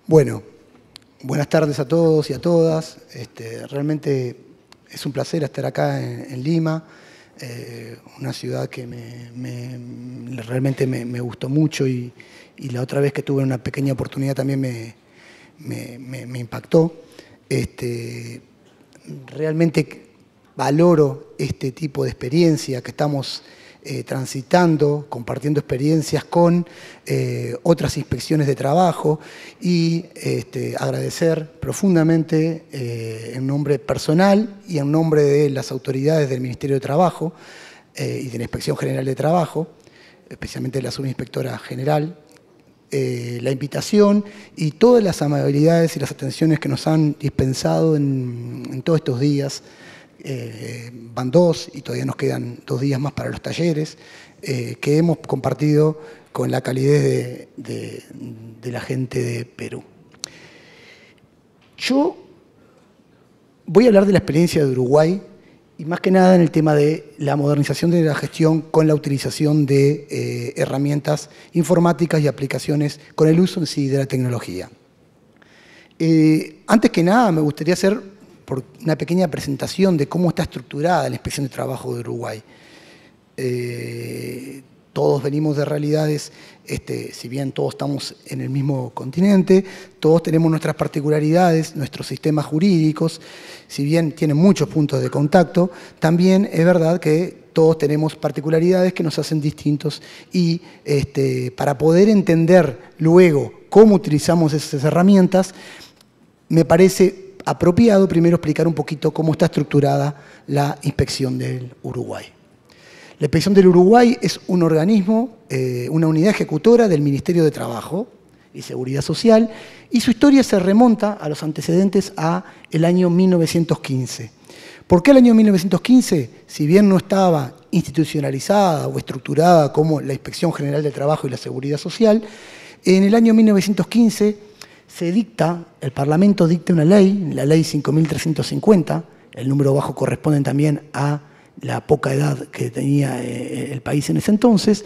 Bueno, buenas tardes a todos y a todas. Realmente es un placer estar acá en Lima, una ciudad que realmente me gustó mucho y la otra vez que tuve una pequeña oportunidad también me impactó. Realmente valoro este tipo de experiencia que estamos transitando, compartiendo experiencias con otras inspecciones de trabajo y agradecer profundamente en nombre personal y en nombre de las autoridades del Ministerio de Trabajo y de la Inspección General de Trabajo, especialmente la subinspectora general, la invitación y todas las amabilidades y las atenciones que nos han dispensado en todos estos días. Van 2 y todavía nos quedan 2 días más para los talleres que hemos compartido con la calidez de la gente de Perú. Yo voy a hablar de la experiencia de Uruguay y más que nada en el tema de la modernización de la gestión con la utilización de herramientas informáticas y aplicaciones con el uso en sí de la tecnología. Antes que nada me gustaría hacer por una pequeña presentación de cómo está estructurada la Inspección de Trabajo de Uruguay. Todos venimos de realidades, si bien todos estamos en el mismo continente, todos tenemos nuestras particularidades, nuestros sistemas jurídicos, si bien tienen muchos puntos de contacto, también es verdad que todos tenemos particularidades que nos hacen distintos y para poder entender luego cómo utilizamos esas herramientas, me parece apropiado primero explicar un poquito cómo está estructurada la Inspección del Uruguay. La Inspección del Uruguay es un organismo, una unidad ejecutora del Ministerio de Trabajo y Seguridad Social, y su historia se remonta a los antecedentes al año 1915. ¿Por qué el año 1915? Si bien no estaba institucionalizada o estructurada como la Inspección General de Trabajo y la Seguridad Social, en el año 1915 el Parlamento dicta una ley, la ley 5.350, el número bajo corresponde también a la poca edad que tenía el país en ese entonces,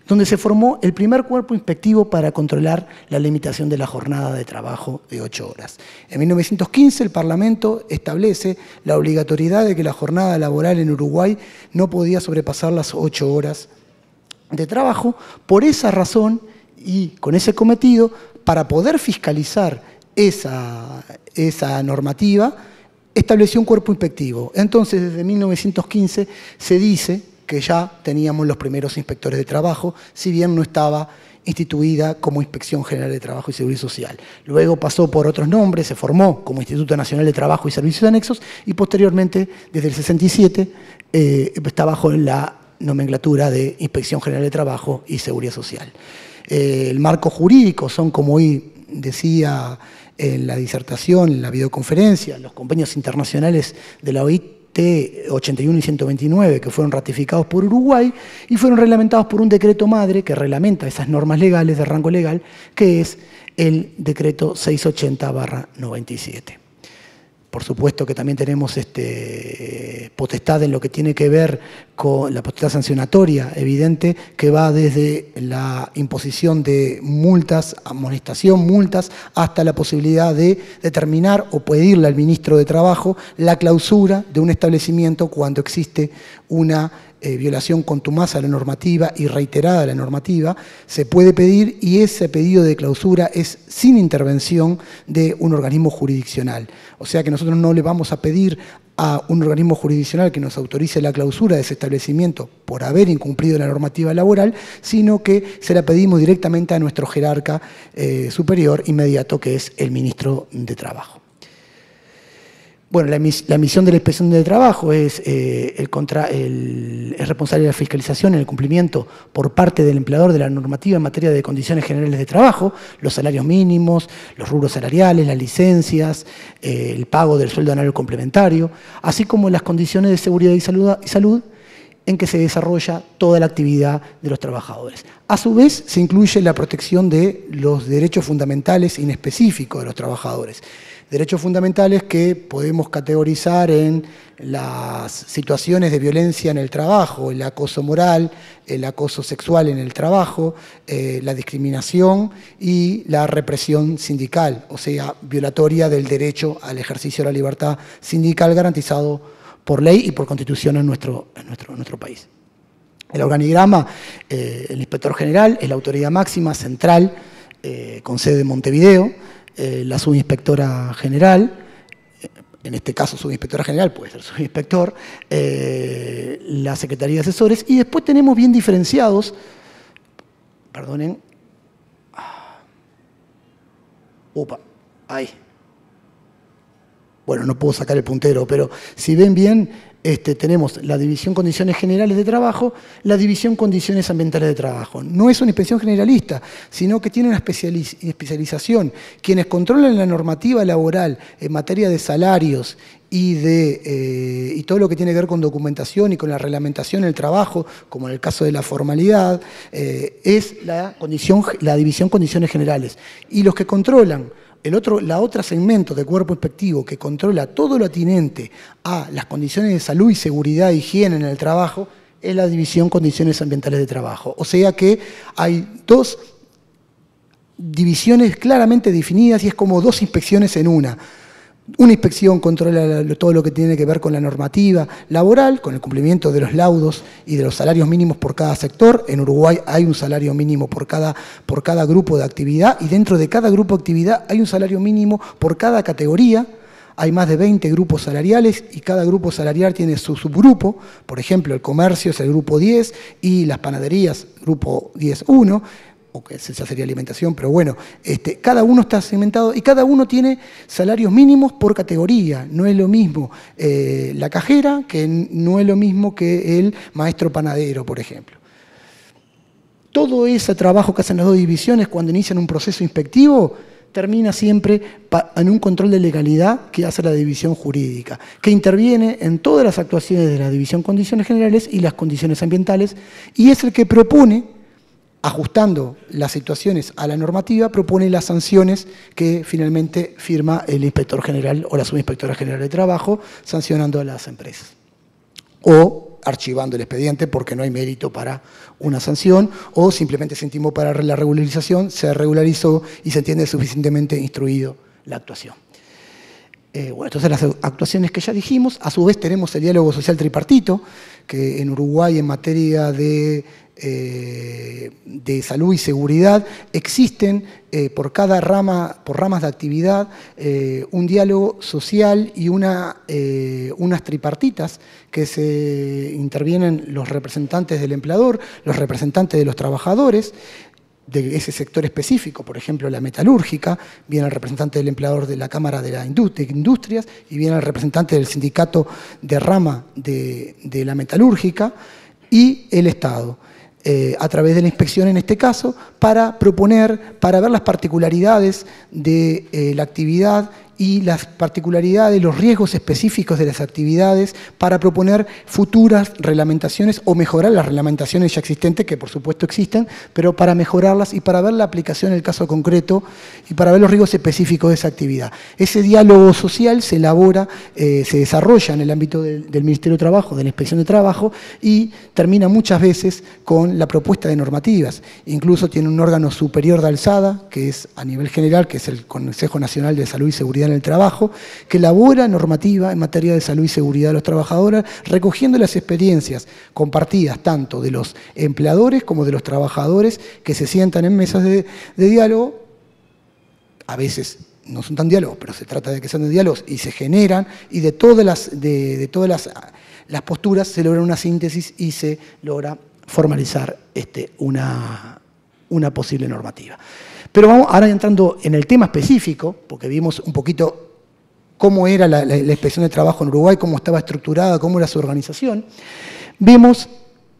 donde se formó el primer cuerpo inspectivo para controlar la limitación de la jornada de trabajo de 8 horas. En 1915 el Parlamento establece la obligatoriedad de que la jornada laboral en Uruguay no podía sobrepasar las 8 horas de trabajo. Por esa razón y con ese cometido, para poder fiscalizar esa normativa, estableció un cuerpo inspectivo. Entonces, desde 1915 se dice que ya teníamos los primeros inspectores de trabajo, si bien no estaba instituida como Inspección General de Trabajo y Seguridad Social. Luego pasó por otros nombres, se formó como Instituto Nacional de Trabajo y Servicios Anexos y posteriormente, desde el 67, está bajo la nomenclatura de Inspección General de Trabajo y Seguridad Social. El marco jurídico son, como hoy decía en la disertación, en la videoconferencia, los convenios internacionales de la OIT 81 y 129 que fueron ratificados por Uruguay y fueron reglamentados por un decreto madre que reglamenta esas normas legales de rango legal, que es el decreto 680/97. Por supuesto que también tenemos potestad en lo que tiene que ver con la potestad sancionatoria, evidente, que va desde la imposición de multas, amonestación, multas, hasta la posibilidad de determinar o pedirle al ministro de Trabajo la clausura de un establecimiento cuando existe una violación contumaz a la normativa y reiterada a la normativa, se puede pedir y ese pedido de clausura es sin intervención de un organismo jurisdiccional. O sea que nosotros no le vamos a pedir a un organismo jurisdiccional que nos autorice la clausura de ese establecimiento por haber incumplido la normativa laboral, sino que se la pedimos directamente a nuestro jerarca superior inmediato, que es el ministro de Trabajo. Bueno, la misión de la Inspección de Trabajo es responsable de la fiscalización en el cumplimiento por parte del empleador de la normativa en materia de condiciones generales de trabajo, los salarios mínimos, los rubros salariales, las licencias, el pago del sueldo anual complementario, así como las condiciones de seguridad y salud en que se desarrolla toda la actividad de los trabajadores. A su vez, se incluye la protección de los derechos fundamentales inespecíficos de los trabajadores. Derechos fundamentales que podemos categorizar en las situaciones de violencia en el trabajo, el acoso moral, el acoso sexual en el trabajo, la discriminación y la represión sindical, o sea, violatoria del derecho al ejercicio de la libertad sindical garantizado por ley y por constitución en nuestro país. El organigrama, el inspector general es la autoridad máxima central con sede en Montevideo, la subinspectora general, en este caso subinspectora general, puede ser subinspector, la Secretaría de Asesores, y después tenemos bien diferenciados, perdonen, ahí. Bueno, no puedo sacar el puntero, pero si ven bien, tenemos la división condiciones generales de trabajo, la división condiciones ambientales de trabajo. No es una inspección generalista, sino que tiene una especialización. Quienes controlan la normativa laboral en materia de salarios y todo lo que tiene que ver con documentación y con la reglamentación del trabajo, como en el caso de la formalidad, es la división condiciones generales. Y los que controlan la otra segmento del cuerpo inspectivo que controla todo lo atinente a las condiciones de salud y seguridad e higiene en el trabajo es la división condiciones ambientales de trabajo. O sea que hay dos divisiones claramente definidas y es como dos inspecciones en una. Una inspección controla todo lo que tiene que ver con la normativa laboral, con el cumplimiento de los laudos y de los salarios mínimos por cada sector. En Uruguay hay un salario mínimo por cada grupo de actividad y dentro de cada grupo de actividad hay un salario mínimo por cada categoría. Hay más de 20 grupos salariales y cada grupo salarial tiene su subgrupo. Por ejemplo, el comercio es el grupo 10 y las panaderías, grupo 10.1. O que esa sería alimentación, pero bueno, cada uno está segmentado y cada uno tiene salarios mínimos por categoría. No es lo mismo la cajera que no es lo mismo que el maestro panadero, por ejemplo. Todo ese trabajo que hacen las dos divisiones cuando inician un proceso inspectivo termina siempre en un control de legalidad que hace la división jurídica, que interviene en todas las actuaciones de la división condiciones generales y las condiciones ambientales y es el que propone, ajustando las situaciones a la normativa, propone las sanciones que finalmente firma el inspector general o la subinspectora general de trabajo, sancionando a las empresas. O archivando el expediente porque no hay mérito para una sanción, o simplemente se intimó para la regularización, se regularizó y se entiende suficientemente instruido la actuación. Bueno, entonces las actuaciones que ya dijimos, a su vez tenemos el diálogo social tripartito, que en Uruguay en materia de salud y seguridad existen por ramas de actividad un diálogo social y unas tripartitas que se intervienen los representantes del empleador, los representantes de los trabajadores, de ese sector específico, por ejemplo la metalúrgica, viene el representante del empleador de la Cámara de Industrias y viene el representante del sindicato de rama de la metalúrgica y el Estado, a través de la inspección en este caso, para ver las particularidades de la actividad y las particularidades, los riesgos específicos de las actividades para proponer futuras reglamentaciones o mejorar las reglamentaciones ya existentes, que por supuesto existen, pero para mejorarlas y para ver la aplicación en el caso concreto y para ver los riesgos específicos de esa actividad. Ese diálogo social se elabora, se desarrolla en el ámbito del Ministerio de Trabajo, de la Inspección de Trabajo y termina muchas veces con la propuesta de normativas. Incluso tiene un órgano superior de alzada, que es a nivel general, que es el Consejo Nacional de Salud y Seguridad en el Trabajo, que elabora normativa en materia de salud y seguridad de los trabajadores, recogiendo las experiencias compartidas tanto de los empleadores como de los trabajadores que se sientan en mesas de diálogo. A veces no son tan diálogos, pero se trata de que sean de diálogos y se generan, y de todas las posturas se logra una síntesis y se logra formalizar una posible normativa. Pero vamos ahora entrando en el tema específico, porque vimos un poquito cómo era la inspección de trabajo en Uruguay, cómo estaba estructurada, cómo era su organización. Vemos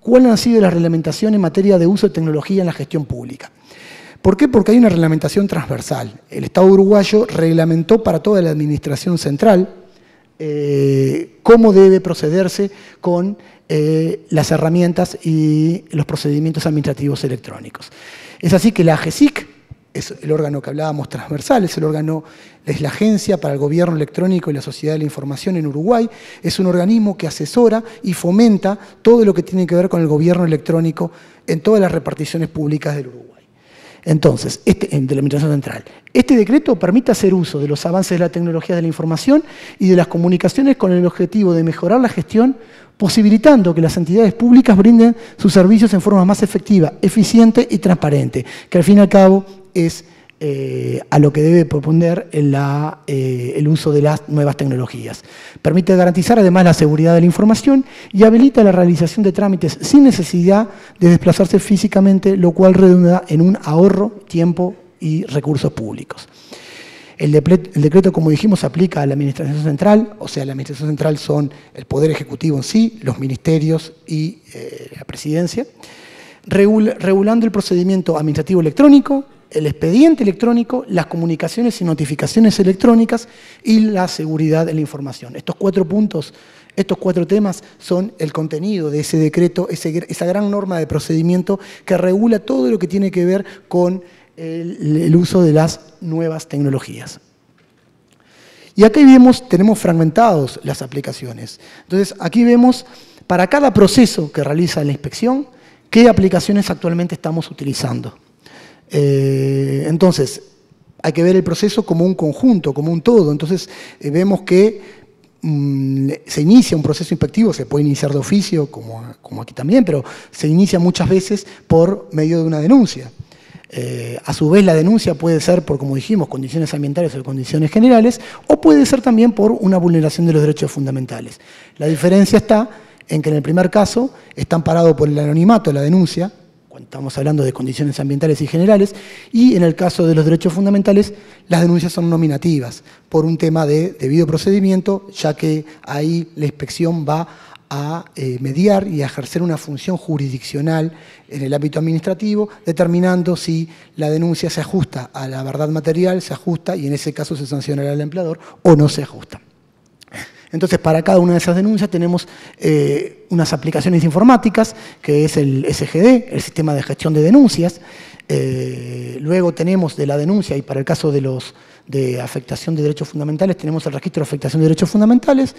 cuáles han sido las reglamentaciones en materia de uso de tecnología en la gestión pública. ¿Por qué? Porque hay una reglamentación transversal. El Estado uruguayo reglamentó para toda la administración central cómo debe procederse con las herramientas y los procedimientos administrativos electrónicos. Es así que la AGESIC es el órgano que hablábamos transversal, es la Agencia para el Gobierno Electrónico y la Sociedad de la Información en Uruguay, es un organismo que asesora y fomenta todo lo que tiene que ver con el gobierno electrónico en todas las reparticiones públicas del Uruguay. Entonces, de la Administración Central. Este decreto permite hacer uso de los avances de la tecnología de la información y de las comunicaciones con el objetivo de mejorar la gestión, posibilitando que las entidades públicas brinden sus servicios en forma más efectiva, eficiente y transparente, que al fin y al cabo es a lo que debe proponer el uso de las nuevas tecnologías. Permite garantizar además la seguridad de la información y habilita la realización de trámites sin necesidad de desplazarse físicamente, lo cual redunda en un ahorro, tiempo y recursos públicos. El decreto, como dijimos, aplica a la Administración Central, o sea, la Administración Central son el Poder Ejecutivo en sí, los ministerios y la Presidencia, regulando el procedimiento administrativo electrónico, el expediente electrónico, las comunicaciones y notificaciones electrónicas y la seguridad de la información. Estos 4 puntos, estos 4 temas son el contenido de ese decreto, esa gran norma de procedimiento que regula todo lo que tiene que ver con el uso de las nuevas tecnologías. Y aquí tenemos fragmentados las aplicaciones. Entonces, aquí vemos para cada proceso que realiza la inspección, qué aplicaciones actualmente estamos utilizando. Entonces, hay que ver el proceso como un conjunto, como un todo. Entonces, vemos que se inicia un proceso inspectivo, se puede iniciar de oficio, como aquí también, pero se inicia muchas veces por medio de una denuncia. A su vez, la denuncia puede ser por, como dijimos, condiciones ambientales o condiciones generales, o puede ser también por una vulneración de los derechos fundamentales. La diferencia está en que en el primer caso está amparado por el anonimato de la denuncia, cuando estamos hablando de condiciones ambientales y generales, y en el caso de los derechos fundamentales, las denuncias son nominativas, por un tema de debido procedimiento, ya que ahí la inspección va a mediar y a ejercer una función jurisdiccional en el ámbito administrativo, determinando si la denuncia se ajusta a la verdad material, se ajusta, y en ese caso se sancionará al empleador, o no se ajusta. Entonces, para cada una de esas denuncias tenemos unas aplicaciones informáticas, que es el SGD, el Sistema de Gestión de Denuncias. Luego tenemos de la denuncia, y para el caso de afectación de derechos fundamentales, tenemos el registro de afectación de derechos fundamentales.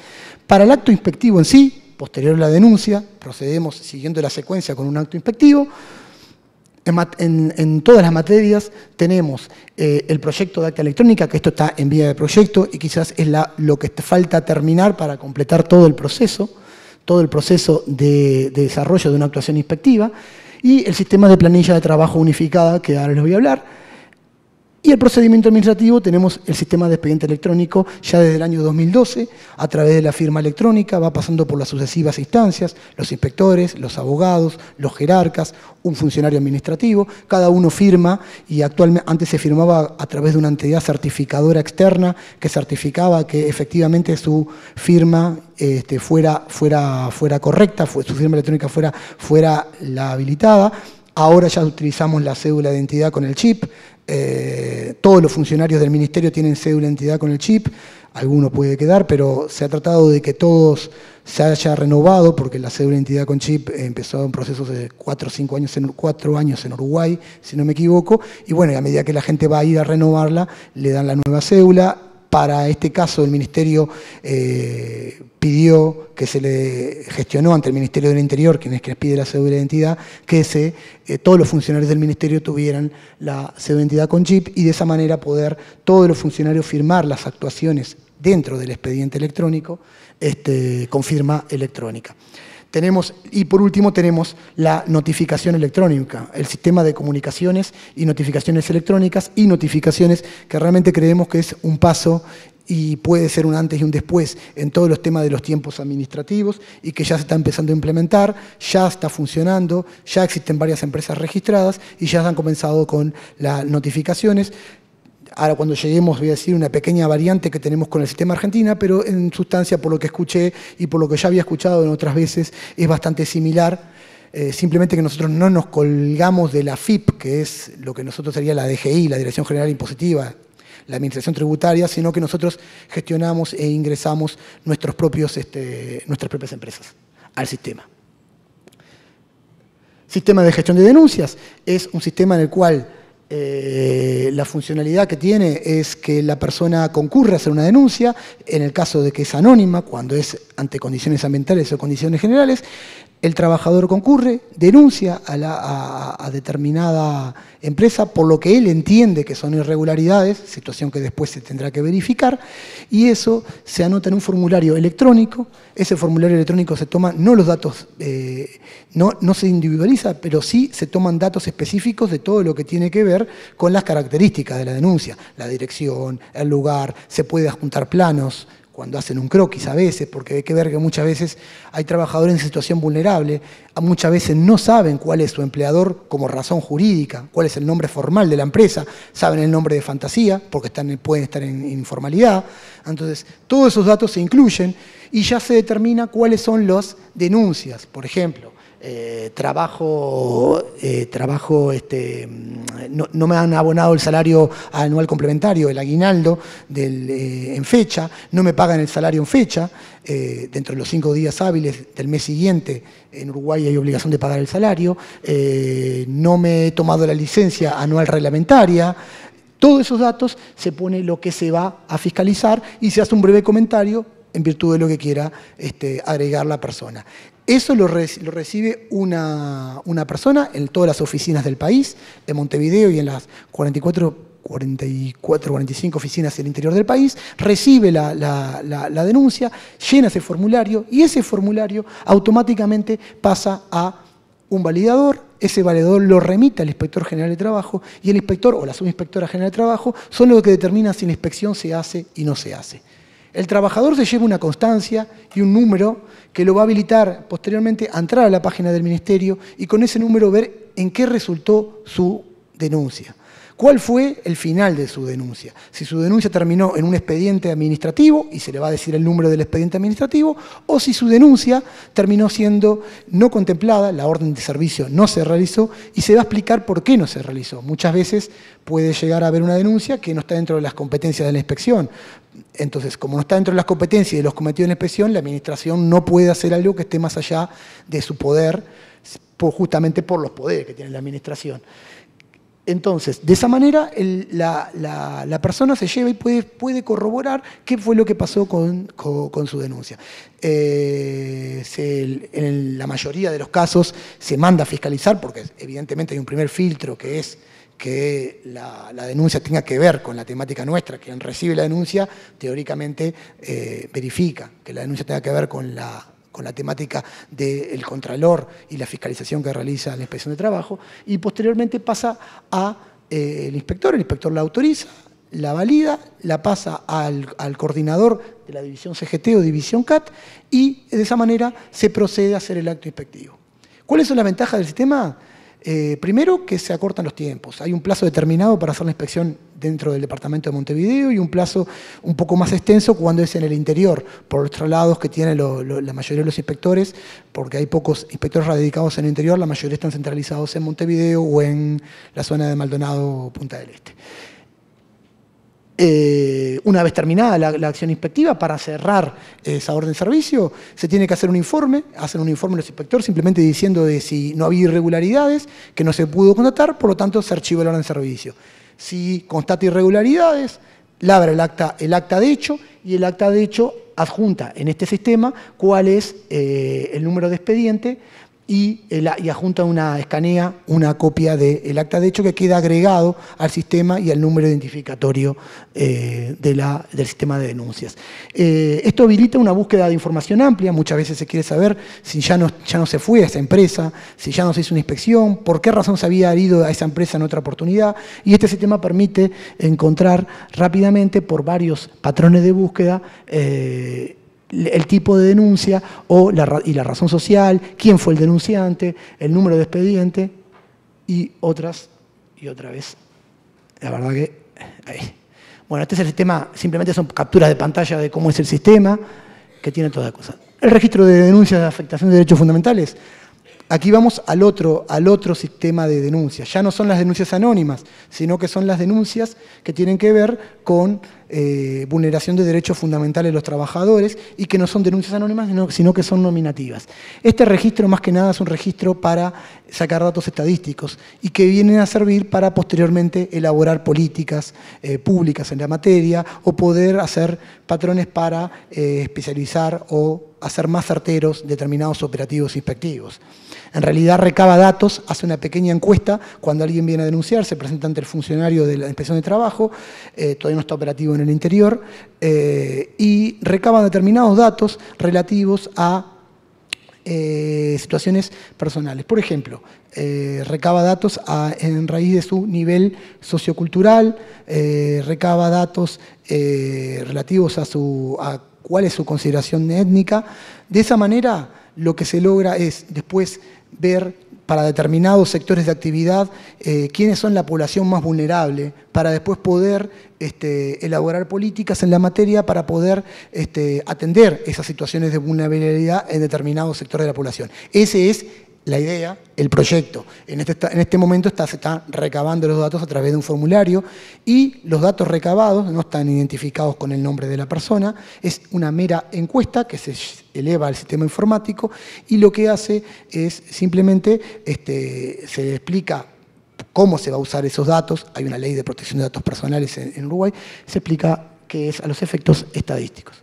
Para el acto inspectivo en sí, posterior a la denuncia, procedemos siguiendo la secuencia con un acto inspectivo. En todas las materias tenemos el proyecto de acta electrónica, que esto está en vía de proyecto y quizás es lo que te falta terminar para completar todo el proceso de desarrollo de una actuación inspectiva, y el sistema de planilla de trabajo unificada, que ahora les voy a hablar. Y el procedimiento administrativo, tenemos el sistema de expediente electrónico ya desde el año 2012, a través de la firma electrónica, va pasando por las sucesivas instancias, los inspectores, los abogados, los jerarcas, un funcionario administrativo, cada uno firma, y actualmente antes se firmaba a través de una entidad certificadora externa que certificaba que efectivamente su firma fuera correcta, su firma electrónica fuera la habilitada. Ahora ya utilizamos la cédula de identidad con el chip. Todos los funcionarios del ministerio tienen cédula de identidad con el chip, alguno puede quedar, pero se ha tratado de que todos se haya renovado, porque la cédula de identidad con chip empezó en procesos de 4 o 5 años, 4 años en Uruguay, si no me equivoco, y bueno, a medida que la gente va a ir a renovarla, le dan la nueva cédula. Para este caso, el Ministerio pidió, que se le gestionó ante el Ministerio del Interior, quien es que les pide la cédula de identidad, que todos los funcionarios del Ministerio tuvieran la cédula de identidad con chip, y de esa manera poder todos los funcionarios firmar las actuaciones dentro del expediente electrónico con firma electrónica. Y por último tenemos la notificación electrónica, el sistema de comunicaciones y notificaciones electrónicas y notificaciones, que realmente creemos que es un paso y puede ser un antes y un después en todos los temas de los tiempos administrativos, y que ya se está empezando a implementar, ya está funcionando, ya existen varias empresas registradas y ya han comenzado con las notificaciones. Ahora, cuando lleguemos, voy a decir una pequeña variante que tenemos con el sistema Argentina, pero en sustancia, por lo que escuché y por lo que ya había escuchado en otras veces, es bastante similar. Simplemente que nosotros no nos colgamos de la FIP, que es lo que nosotros sería la DGI, la Dirección General Impositiva, la administración tributaria, sino que nosotros gestionamos e ingresamos nuestras propias empresas al sistema. Sistema de gestión de denuncias es un sistema en el cual la funcionalidad que tiene es que la persona concurre a hacer una denuncia, en el caso de que es anónima, cuando es ante condiciones ambientales o condiciones generales, el trabajador concurre, denuncia a determinada empresa por lo que él entiende que son irregularidades, situación que después se tendrá que verificar, y eso se anota en un formulario electrónico. Ese formulario electrónico se toma, no los datos, no se individualiza, pero sí se toman datos específicos de todo lo que tiene que ver con las características de la denuncia, la dirección, el lugar, se puede adjuntar planos, cuando hacen un croquis a veces, porque hay que ver que muchas veces hay trabajadores en situación vulnerable, muchas veces no saben cuál es su empleador como razón jurídica, cuál es el nombre formal de la empresa, saben el nombre de fantasía, porque pueden estar en informalidad. Entonces, todos esos datos se incluyen y ya se determina cuáles son las denuncias. Por ejemplo, no me han abonado el salario anual complementario, el aguinaldo en fecha, no me pagan el salario en fecha, dentro de los 5 días hábiles del mes siguiente, en Uruguay hay obligación de pagar el salario, no me he tomado la licencia anual reglamentaria. Todos esos datos se pone lo que se va a fiscalizar y se hace un breve comentario en virtud de lo que quiera agregar la persona. Eso lo recibe una persona en todas las oficinas del país, en Montevideo y en las 45 oficinas del interior del país, recibe la denuncia, llena ese formulario y ese formulario automáticamente pasa a un validador. Ese validador lo remite al Inspector General de Trabajo y el inspector o la subinspectora general de Trabajo son los que determinan si la inspección se hace y no se hace. El trabajador se lleva una constancia y un número que lo va a habilitar posteriormente a entrar a la página del Ministerio y con ese número ver en qué resultó su denuncia. ¿Cuál fue el final de su denuncia? Si su denuncia terminó en un expediente administrativo y se le va a decir el número del expediente administrativo, o si su denuncia terminó siendo no contemplada, la orden de servicio no se realizó y se va a explicar por qué no se realizó. Muchas veces puede llegar a haber una denuncia que no está dentro de las competencias de la inspección. Entonces, como no está dentro de las competencias y de los cometidos de la inspección, la administración no puede hacer algo que esté más allá de su poder, justamente por los poderes que tiene la administración. Entonces, de esa manera, la persona se lleva y puede corroborar qué fue lo que pasó con su denuncia. En la mayoría de los casos se manda a fiscalizar, porque evidentemente hay un primer filtro que es que la denuncia tenga que ver con la temática nuestra. Quien recibe la denuncia, teóricamente, verifica que la denuncia tenga que ver con la temática del contralor y la fiscalización que realiza la Inspección de Trabajo, y posteriormente pasa al inspector. El inspector la autoriza, la valida, la pasa al coordinador de la división CGT o división CAT, y de esa manera se procede a hacer el acto inspectivo. ¿Cuáles son las ventajas del sistema? Primero, que se acortan los tiempos. Hay un plazo determinado para hacer la inspección dentro del departamento de Montevideo y un plazo un poco más extenso cuando es en el interior, por los traslados que tienen la mayoría de los inspectores, porque hay pocos inspectores radicados en el interior, la mayoría están centralizados en Montevideo o en la zona de Maldonado o Punta del Este. Una vez terminada la acción inspectiva, para cerrar esa orden de servicio, se tiene que hacer un informe, hacen un informe los inspectores simplemente diciendo de si no había irregularidades, que no se pudo constatar, por lo tanto se archiva la orden de servicio. Si constata irregularidades, labra el acta de hecho, y el acta de hecho adjunta en este sistema cuál es el número de expediente y adjunta escanea una copia del acta de hecho que queda agregado al sistema y al número identificatorio del sistema de denuncias. Esto habilita una búsqueda de información amplia. Muchas veces se quiere saber si ya no se fue a esa empresa, si ya no se hizo una inspección, por qué razón se había ido a esa empresa en otra oportunidad, y este sistema permite encontrar rápidamente por varios patrones de búsqueda el tipo de denuncia y la razón social, quién fue el denunciante, el número de expediente y otra vez. La verdad que... Bueno, este es el sistema, simplemente son capturas de pantalla de cómo es el sistema, que tiene todas las cosas. El registro de denuncias de afectación de derechos fundamentales. Aquí vamos al otro sistema de denuncias. Ya no son las denuncias anónimas, sino que son las denuncias que tienen que ver con vulneración de derechos fundamentales de los trabajadores y que no son denuncias anónimas, sino que son nominativas. Este registro, más que nada, es un registro para sacar datos estadísticos y que vienen a servir para posteriormente elaborar políticas públicas en la materia o poder hacer patrones para especializar o hacer más certeros determinados operativos inspectivos. En realidad recaba datos, hace una pequeña encuesta, cuando alguien viene a denunciar, se presenta ante el funcionario de la Inspección de Trabajo, todavía no está operativo en el interior, y recaba determinados datos relativos a situaciones personales. Por ejemplo, recaba datos en raíz de su nivel sociocultural, recaba datos relativos a cuál es su consideración étnica. De esa manera, lo que se logra es después ver para determinados sectores de actividad quiénes son la población más vulnerable, para después poder elaborar políticas en la materia para poder atender esas situaciones de vulnerabilidad en determinados sectores de la población. Ese es la idea, el proyecto. En este momento se están recabando los datos a través de un formulario y los datos recabados no están identificados con el nombre de la persona, es una mera encuesta que se eleva al sistema informático y lo que hace es simplemente, se explica cómo se va a usar esos datos, hay una ley de protección de datos personales en Uruguay, se explica qué es a los efectos estadísticos.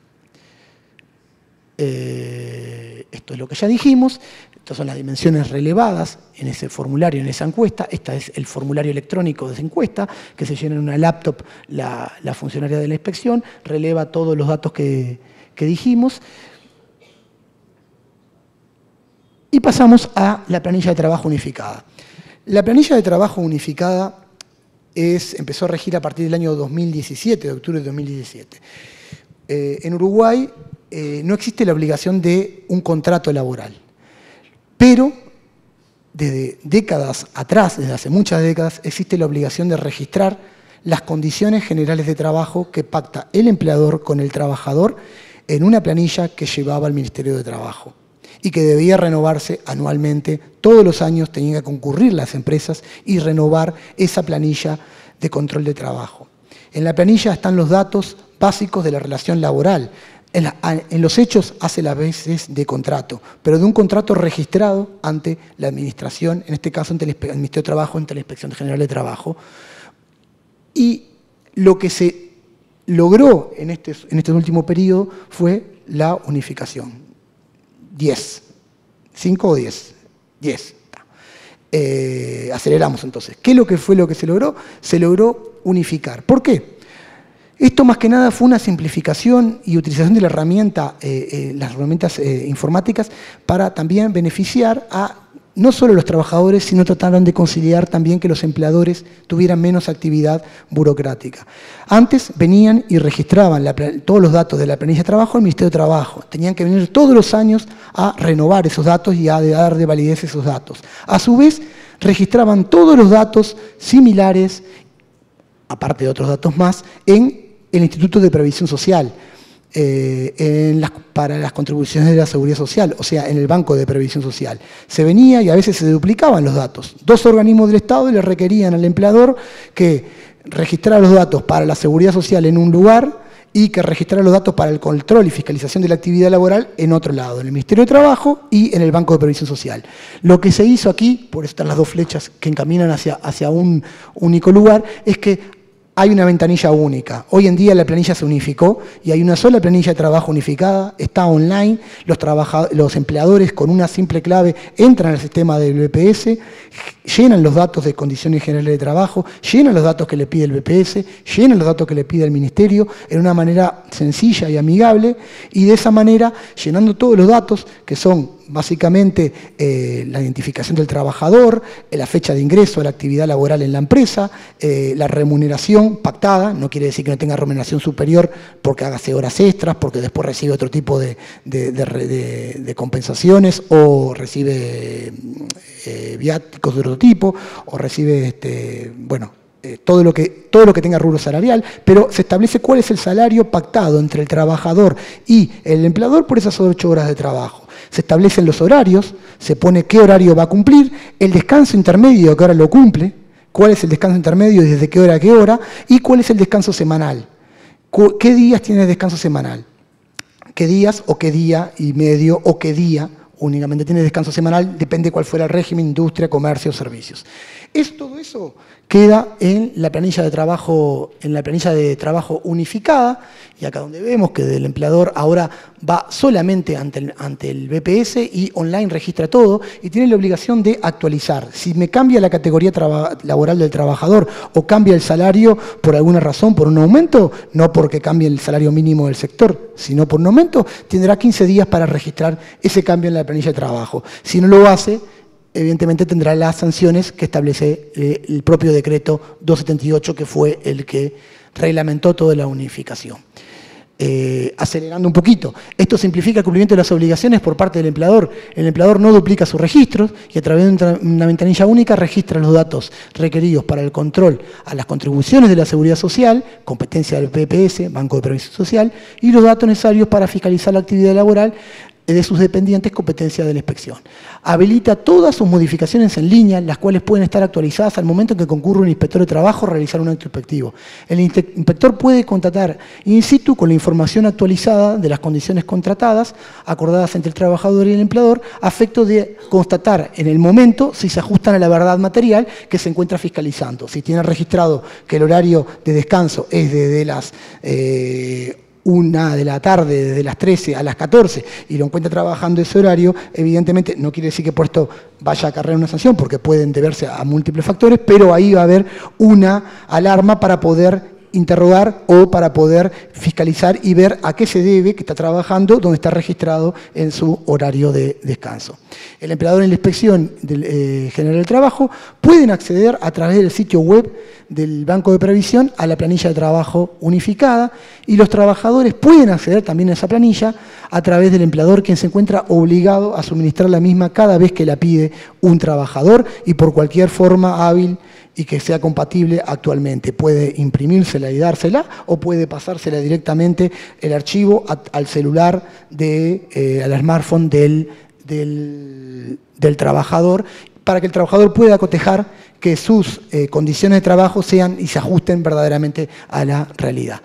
Esto es lo que ya dijimos. Estas son las dimensiones relevadas en ese formulario, en esa encuesta. Este es el formulario electrónico de esa encuesta, que se llena en una laptop la funcionaria de la inspección, releva todos los datos que dijimos. Y pasamos a la planilla de trabajo unificada. La planilla de trabajo unificada empezó a regir a partir del año 2017, de octubre de 2017. En Uruguay no existe la obligación de un contrato laboral. Pero desde décadas atrás, desde hace muchas décadas, existe la obligación de registrar las condiciones generales de trabajo que pacta el empleador con el trabajador en una planilla que llevaba al Ministerio de Trabajo y que debía renovarse anualmente. Todos los años tenían que concurrir las empresas y renovar esa planilla de control de trabajo. En la planilla están los datos básicos de la relación laboral. En los hechos hace las veces de contrato, pero de un contrato registrado ante la administración, en este caso ante el Ministerio de Trabajo, ante la Inspección General de Trabajo. Y lo que se logró en este último periodo fue la unificación. 10. 5 o 10. 10. Aceleramos entonces. ¿Qué es lo que fue lo que se logró? Se logró unificar. ¿Por qué? Esto más que nada fue una simplificación y utilización de la herramienta, las herramientas informáticas para también beneficiar a no solo los trabajadores, sino trataron de conciliar también que los empleadores tuvieran menos actividad burocrática. Antes venían y registraban todos los datos de la planilla de trabajo al Ministerio de Trabajo. Tenían que venir todos los años a renovar esos datos y a dar de validez esos datos. A su vez, registraban todos los datos similares, aparte de otros datos más, en el Instituto de Previsión Social, para las contribuciones de la Seguridad Social, o sea, en el Banco de Previsión Social. Se venía y a veces se duplicaban los datos. Dos organismos del Estado le requerían al empleador que registrara los datos para la Seguridad Social en un lugar y que registrara los datos para el control y fiscalización de la actividad laboral en otro lado, en el Ministerio de Trabajo y en el Banco de Previsión Social. Lo que se hizo aquí, por eso están las dos flechas que encaminan hacia un único lugar, es que hay una ventanilla única. Hoy en día la planilla se unificó y hay una sola planilla de trabajo unificada, está online, los empleadores con una simple clave entran al sistema del BPS, llenan los datos de condiciones generales de trabajo, llenan los datos que le pide el BPS, llenan los datos que le pide el Ministerio en una manera sencilla y amigable y de esa manera, llenando todos los datos que son básicamente la identificación del trabajador, la fecha de ingreso a la actividad laboral en la empresa, la remuneración pactada, no quiere decir que no tenga remuneración superior porque hágase horas extras, porque después recibe otro tipo de compensaciones o recibe viáticos de otro tipo o recibe, todo lo que tenga rubro salarial, pero se establece cuál es el salario pactado entre el trabajador y el empleador por esas 8 horas de trabajo. Se establecen los horarios, se pone qué horario va a cumplir, el descanso intermedio a qué hora lo cumple, cuál es el descanso intermedio y desde qué hora a qué hora, y cuál es el descanso semanal. ¿Qué días tiene descanso semanal? ¿Qué días o qué día y medio o qué día únicamente tiene descanso semanal? Depende cuál fuera el régimen, industria, comercio o servicios. Todo eso queda en la planilla de trabajo, unificada, y acá donde vemos que el empleador ahora va solamente ante el BPS y online registra todo y tiene la obligación de actualizar. Si me cambia la categoría laboral del trabajador o cambia el salario por alguna razón, por un aumento, no porque cambie el salario mínimo del sector, sino por un aumento, tendrá 15 días para registrar ese cambio en la planilla de trabajo. Si no lo hace, evidentemente tendrá las sanciones que establece el propio decreto 278, que fue el que reglamentó toda la unificación. Acelerando un poquito, esto simplifica el cumplimiento de las obligaciones por parte del empleador. El empleador no duplica sus registros y a través de una ventanilla única registra los datos requeridos para el control a las contribuciones de la Seguridad Social, competencia del BPS, Banco de Previsión Social, y los datos necesarios para fiscalizar la actividad laboral de sus dependientes, competencia de la inspección. Habilita todas sus modificaciones en línea, las cuales pueden estar actualizadas al momento en que concurre un inspector de trabajo a realizar un acto inspectivo. El inspector puede contratar in situ con la información actualizada de las condiciones contratadas, acordadas entre el trabajador y el empleador, a efecto de constatar en el momento si se ajustan a la verdad material que se encuentra fiscalizando. Si tiene registrado que el horario de descanso es desde las 1 de la tarde, desde las 13 a las 14, y lo encuentra trabajando ese horario, evidentemente no quiere decir que por esto vaya a acarrear una sanción, porque pueden deberse a múltiples factores, pero ahí va a haber una alarma para poder interrogar o para poder fiscalizar y ver a qué se debe que está trabajando, donde está registrado en su horario de descanso. El empleador en la Inspección General del Trabajo pueden acceder a través del sitio web del Banco de Previsión a la planilla de trabajo unificada, y los trabajadores pueden acceder también a esa planilla a través del empleador, quien se encuentra obligado a suministrar la misma cada vez que la pide un trabajador y por cualquier forma hábil y que sea compatible actualmente. Puede imprimírsela y dársela, o puede pasársela directamente el archivo al celular, al smartphone del trabajador, para que el trabajador pueda cotejar que sus condiciones de trabajo sean y se ajusten verdaderamente a la realidad.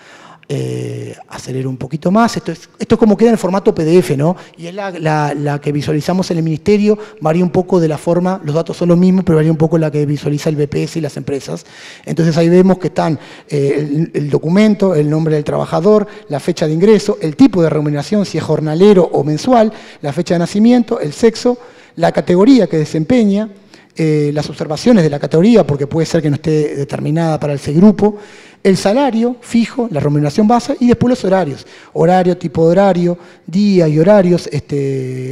Acelero un poquito más. Esto es como queda en el formato PDF, ¿no? Y es la que visualizamos en el Ministerio. Varía un poco de la forma, los datos son los mismos, pero varía un poco la que visualiza el BPS y las empresas. Entonces ahí vemos que están el documento, el nombre del trabajador, la fecha de ingreso, el tipo de remuneración, si es jornalero o mensual, la fecha de nacimiento, el sexo, la categoría que desempeña, las observaciones de la categoría, porque puede ser que no esté determinada para ese grupo, el salario fijo, la remuneración base, y después los horarios. Horario, tipo de horario, día y horarios,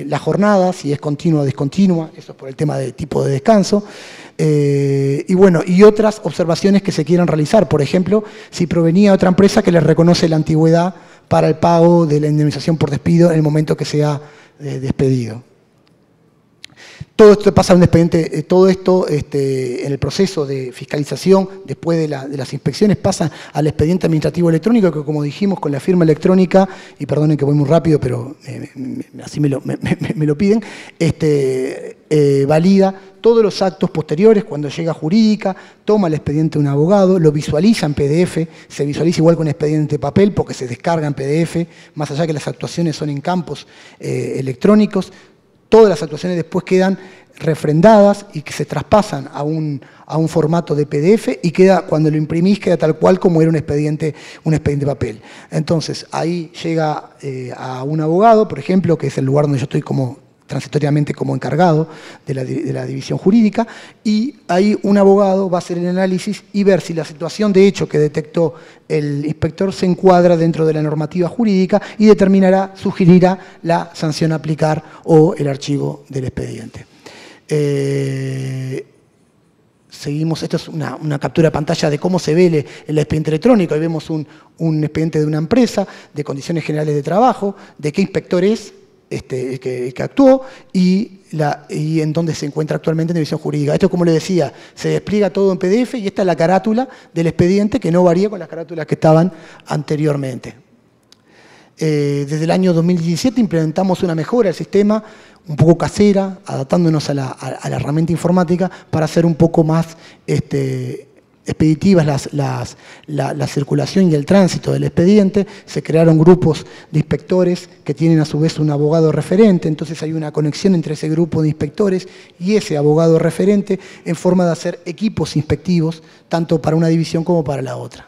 la jornada, si es continua o discontinua, eso es por el tema de tipo de descanso. Y bueno, y otras observaciones que se quieran realizar. Por ejemplo, si provenía de otra empresa que les reconoce la antigüedad para el pago de la indemnización por despido en el momento que sea despedido. Todo esto pasa a un expediente, todo esto en el proceso de fiscalización, después de las inspecciones, pasa al expediente administrativo electrónico, que como dijimos, con la firma electrónica, y perdonen que voy muy rápido, pero así me lo piden, valida todos los actos posteriores. Cuando llega a jurídica, toma el expediente de un abogado, lo visualiza en PDF, se visualiza igual con expediente de papel porque se descarga en PDF, más allá que las actuaciones son en campos electrónicos. Todas las actuaciones después quedan refrendadas y que se traspasan a un formato de PDF, y queda, cuando lo imprimís, queda tal cual como era un expediente de papel. Entonces, ahí llega a un abogado, por ejemplo, que es el lugar donde yo estoy transitoriamente como encargado de la división jurídica, y ahí un abogado va a hacer el análisis y ver si la situación de hecho que detectó el inspector se encuadra dentro de la normativa jurídica, y sugerirá la sanción a aplicar o el archivo del expediente. Seguimos, esto es una captura de pantalla de cómo se ve el expediente electrónico. Ahí vemos un expediente de una empresa, de condiciones generales de trabajo, de qué inspector es, que actuó, y en dónde se encuentra actualmente en división jurídica. Esto, como les decía, se despliega todo en PDF, y esta es la carátula del expediente, que no varía con las carátulas que estaban anteriormente. Desde el año 2017 implementamos una mejora del sistema, un poco casera, adaptándonos a la herramienta informática para hacer un poco más expeditivas la circulación y el tránsito del expediente. Se crearon grupos de inspectores que tienen a su vez un abogado referente, entonces hay una conexión entre ese grupo de inspectores y ese abogado referente en forma de hacer equipos inspectivos, tanto para una división como para la otra.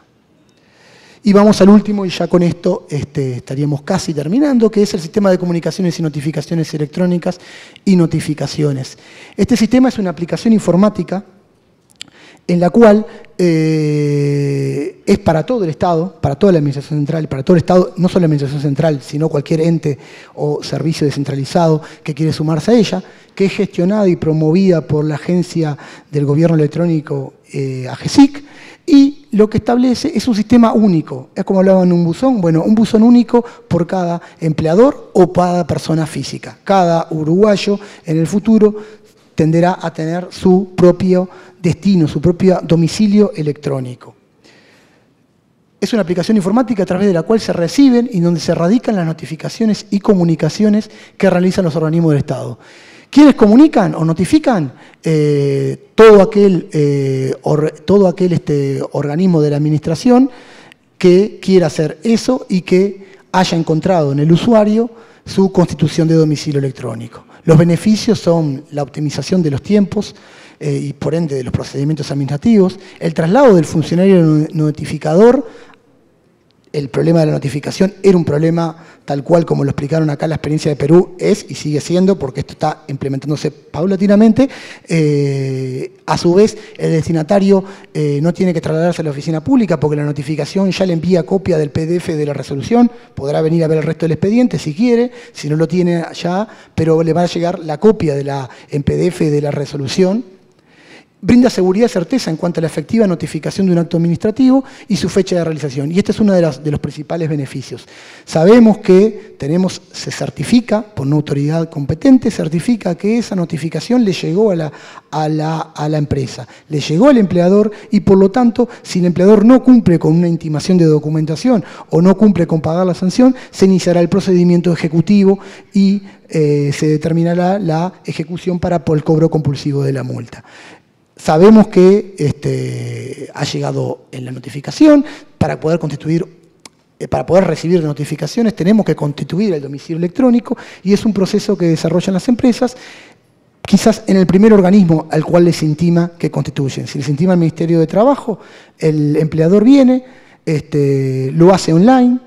Y vamos al último, y ya con esto estaríamos casi terminando, que es el sistema de comunicaciones y notificaciones electrónicas y notificaciones. Este sistema es una aplicación informática en la cual es para todo el Estado, para toda la Administración Central, para todo el Estado, no solo la Administración Central, sino cualquier ente o servicio descentralizado que quiere sumarse a ella, que es gestionada y promovida por la Agencia del Gobierno Electrónico, AGESIC, y lo que establece es un sistema único. Es como hablaban en un buzón, bueno, un buzón único por cada empleador o cada persona física. Cada uruguayo en el futuro tenderá a tener su propio destino, su propio domicilio electrónico. Es una aplicación informática a través de la cual se reciben y donde se radican las notificaciones y comunicaciones que realizan los organismos del Estado. ¿Quiénes comunican o notifican? Todo aquel organismo de la administración que quiera hacer eso y que haya encontrado en el usuario su constitución de domicilio electrónico. Los beneficios son la optimización de los tiempos y por ende de los procedimientos administrativos, el traslado del funcionario notificador. El problema de la notificación era un problema tal cual como lo explicaron acá, la experiencia de Perú es y sigue siendo, porque esto está implementándose paulatinamente. A su vez, el destinatario no tiene que trasladarse a la oficina pública porque la notificación ya le envía copia del PDF de la resolución, podrá venir a ver el resto del expediente si quiere, si no lo tiene ya, pero le va a llegar la copia en PDF de la resolución. Brinda seguridad y certeza en cuanto a la efectiva notificación de un acto administrativo y su fecha de realización. Y este es uno de los principales beneficios. Sabemos que se certifica por una autoridad competente, certifica que esa notificación le llegó a la empresa, le llegó al empleador y por lo tanto, si el empleador no cumple con una intimación de documentación o no cumple con pagar la sanción, se iniciará el procedimiento ejecutivo y se determinará la ejecución por el cobro compulsivo de la multa. Sabemos que ha llegado en la notificación, para poder recibir notificaciones tenemos que constituir el domicilio electrónico y es un proceso que desarrollan las empresas, quizás en el primer organismo al cual les intima que constituyen. Si les intima el Ministerio de Trabajo, el empleador viene, lo hace online,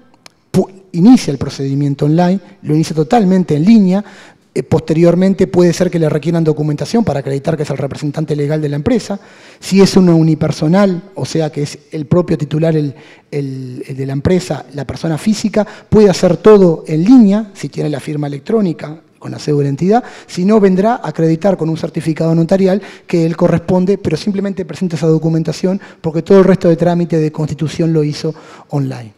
inicia el procedimiento online, lo inicia totalmente en línea. Posteriormente puede ser que le requieran documentación para acreditar que es el representante legal de la empresa. Si es una unipersonal, o sea que es el propio titular el de la empresa, la persona física, puede hacer todo en línea, si tiene la firma electrónica con la cédula de identidad, si no vendrá a acreditar con un certificado notarial que él corresponde, pero simplemente presenta esa documentación porque todo el resto de trámite de constitución lo hizo online.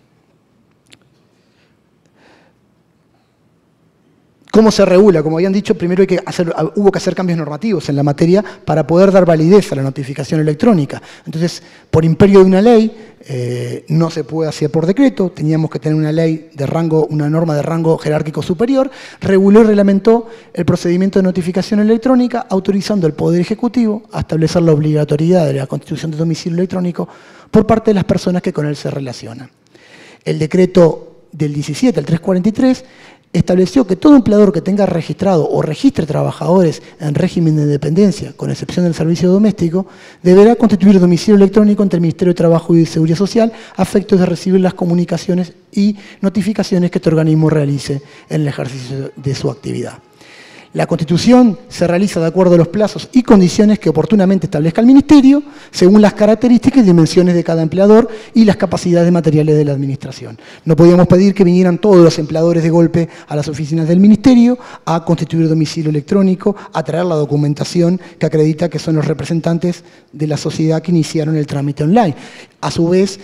¿Cómo se regula? Como habían dicho, primero hubo que hacer cambios normativos en la materia para poder dar validez a la notificación electrónica. Entonces, por imperio de una ley, no se puede hacer por decreto, teníamos que tener una ley de rango, una norma de rango jerárquico superior, reguló y reglamentó el procedimiento de notificación electrónica, autorizando al Poder Ejecutivo a establecer la obligatoriedad de la constitución de domicilio electrónico por parte de las personas que con él se relacionan. El decreto del 17, el 343, estableció que todo empleador que tenga registrado o registre trabajadores en régimen de dependencia, con excepción del servicio doméstico, deberá constituir domicilio electrónico ante el Ministerio de Trabajo y de Seguridad Social a efectos de recibir las comunicaciones y notificaciones que este organismo realice en el ejercicio de su actividad. La constitución se realiza de acuerdo a los plazos y condiciones que oportunamente establezca el Ministerio, según las características y dimensiones de cada empleador y las capacidades materiales de la administración. No podíamos pedir que vinieran todos los empleadores de golpe a las oficinas del Ministerio a constituir domicilio electrónico, a traer la documentación que acredita que son los representantes de la sociedad que iniciaron el trámite online. A su vez,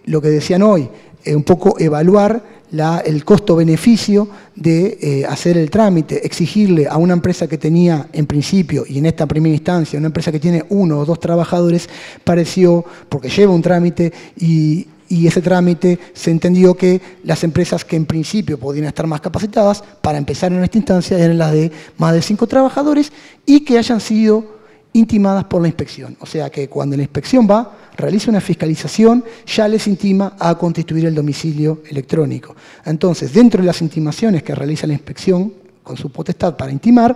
lo que decían hoy, un poco evaluar el costo-beneficio de hacer el trámite, exigirle a una empresa que tenía en principio y en esta primera instancia, una empresa que tiene 1 o 2 trabajadores, pareció, porque lleva un trámite y y ese trámite se entendió que las empresas que en principio podían estar más capacitadas para empezar en esta instancia eran las de más de 5 trabajadores y que hayan sido intimadas por la inspección. O sea que cuando la inspección realiza una fiscalización, ya les intima a constituir el domicilio electrónico. Entonces, dentro de las intimaciones que realiza la inspección, con su potestad para intimar,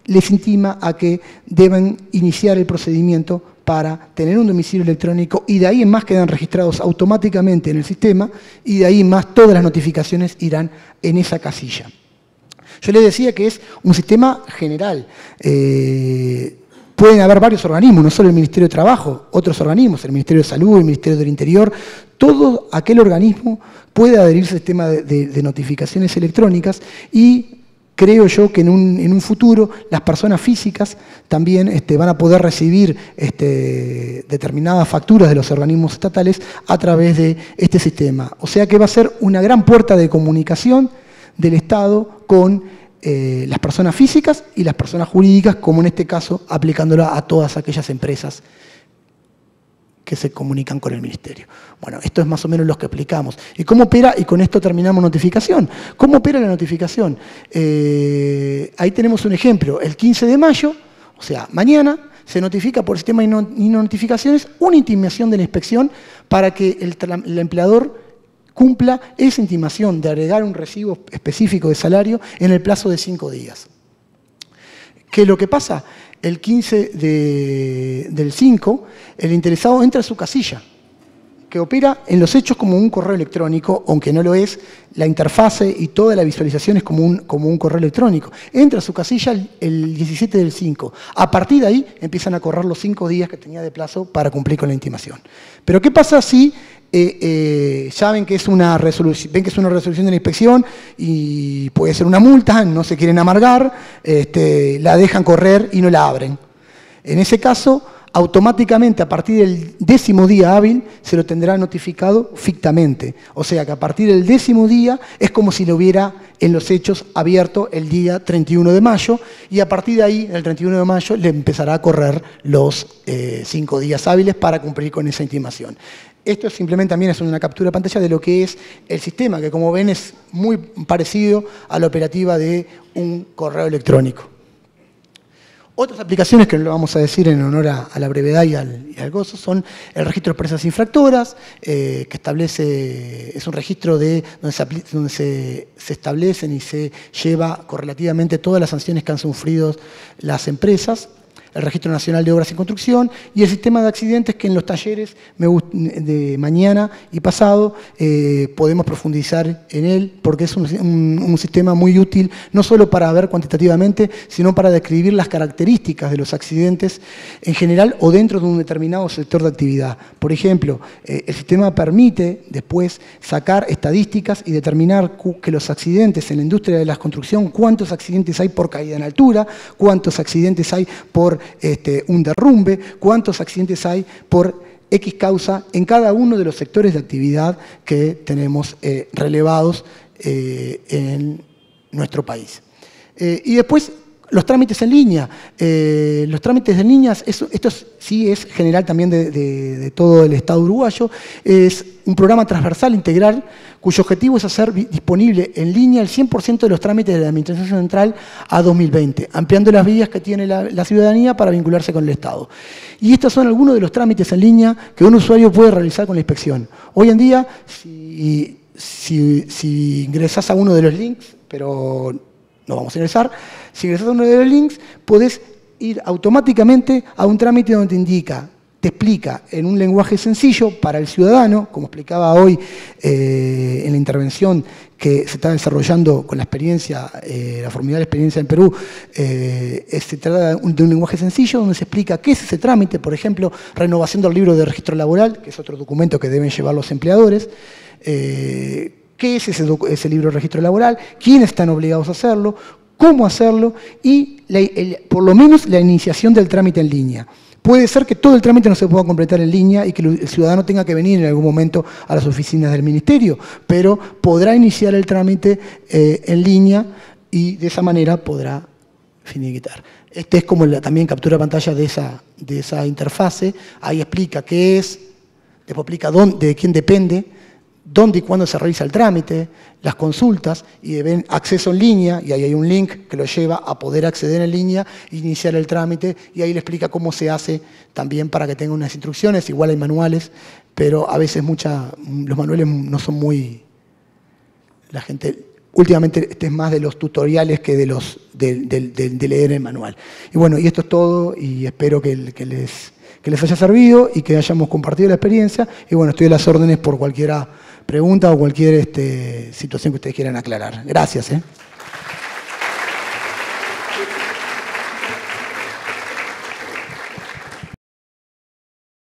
les intima a que deben iniciar el procedimiento para tener un domicilio electrónico y de ahí en más quedan registrados automáticamente en el sistema y de ahí en más todas las notificaciones irán en esa casilla. Yo les decía que es un sistema general. Pueden haber varios organismos, no solo el Ministerio de Trabajo, otros organismos, el Ministerio de Salud, el Ministerio del Interior, todo aquel organismo puede adherirse al sistema de notificaciones electrónicas y creo yo que en un futuro las personas físicas también van a poder recibir determinadas facturas de los organismos estatales a través de este sistema. O sea que va a ser una gran puerta de comunicación del Estado con las personas físicas y las personas jurídicas, como en este caso aplicándola a todas aquellas empresas que se comunican con el Ministerio. Bueno, esto es más o menos lo que aplicamos. ¿Y cómo opera? Y con esto terminamos notificación. ¿Cómo opera la notificación? Ahí tenemos un ejemplo. El 15 de mayo, o sea, mañana, se notifica por el sistema de notificaciones una intimación de la inspección para que el empleador cumpla esa intimación de agregar un recibo específico de salario en el plazo de 5 días. ¿Qué es lo que pasa? El 15 del 5, el interesado entra a su casilla, que opera en los hechos como un correo electrónico, aunque no lo es, la interfase y toda la visualización es como un correo electrónico. Entra a su casilla el 17 del 5. A partir de ahí empiezan a correr los 5 días que tenía de plazo para cumplir con la intimación. Pero ¿qué pasa si ya ven que es una resolución de la inspección y puede ser una multa, no se quieren amargar, la dejan correr y no la abren? En ese caso, automáticamente a partir del 10º día hábil se lo tendrá notificado fictamente. O sea que a partir del 10º día es como si lo hubiera en los hechos abierto el día 31 de mayo y a partir de ahí, el 31 de mayo, le empezará a correr los 5 días hábiles para cumplir con esa intimación. Esto simplemente también es una captura de pantalla de lo que es el sistema, que como ven es muy parecido a la operativa de un correo electrónico. Otras aplicaciones que lo vamos a decir en honor a la brevedad y al gozo son el registro de empresas infractoras, que es un registro donde se establecen y se lleva correlativamente todas las sanciones que han sufrido las empresas. El Registro Nacional de Obras y Construcción y el sistema de accidentes que en los talleres de mañana y pasado podemos profundizar en él porque es un sistema muy útil no solo para ver cuantitativamente, sino para describir las características de los accidentes en general o dentro de un determinado sector de actividad. Por ejemplo, el sistema permite después sacar estadísticas y determinar que los accidentes en la industria de la construcción, cuántos accidentes hay por caída en altura, cuántos accidentes hay por un derrumbe, cuántos accidentes hay por X causa en cada uno de los sectores de actividad que tenemos relevados en nuestro país. Y después, los trámites en línea. Los trámites en línea, esto sí es general también de todo el Estado uruguayo, es un programa transversal integral cuyo objetivo es hacer disponible en línea el 100% de los trámites de la Administración Central a 2020, ampliando las vías que tiene la ciudadanía para vincularse con el Estado. Y estos son algunos de los trámites en línea que un usuario puede realizar con la inspección. Hoy en día, si ingresás a uno de los links, pero no vamos a ingresar, si ingresás a uno de los links, podés ir automáticamente a un trámite donde te explica en un lenguaje sencillo para el ciudadano, como explicaba hoy en la intervención que se está desarrollando con la experiencia, la formidable experiencia en Perú, se trata de un lenguaje sencillo donde se explica qué es ese trámite, por ejemplo, renovación del libro de registro laboral, que es otro documento que deben llevar los empleadores, qué es ese libro de registro laboral, quiénes están obligados a hacerlo, cómo hacerlo y por lo menos la iniciación del trámite en línea. Puede ser que todo el trámite no se pueda completar en línea y que el ciudadano tenga que venir en algún momento a las oficinas del Ministerio, pero podrá iniciar el trámite en línea y de esa manera podrá finiquitar. Este es como también captura pantalla de esa interfase, ahí explica qué es, Después explica de quién depende, dónde y cuándo se realiza el trámite, las consultas, y ven acceso en línea, y ahí hay un link que lo lleva a poder acceder en línea, iniciar el trámite, y ahí le explica cómo se hace también para que tenga unas instrucciones. Igual hay manuales, pero a veces los manuales no son muy... La gente, últimamente, es más de los tutoriales que de leer el manual. Y bueno, y esto es todo, y espero que les haya servido y que hayamos compartido la experiencia. Y bueno, estoy a las órdenes por cualquier pregunta o cualquier situación que ustedes quieran aclarar. Gracias.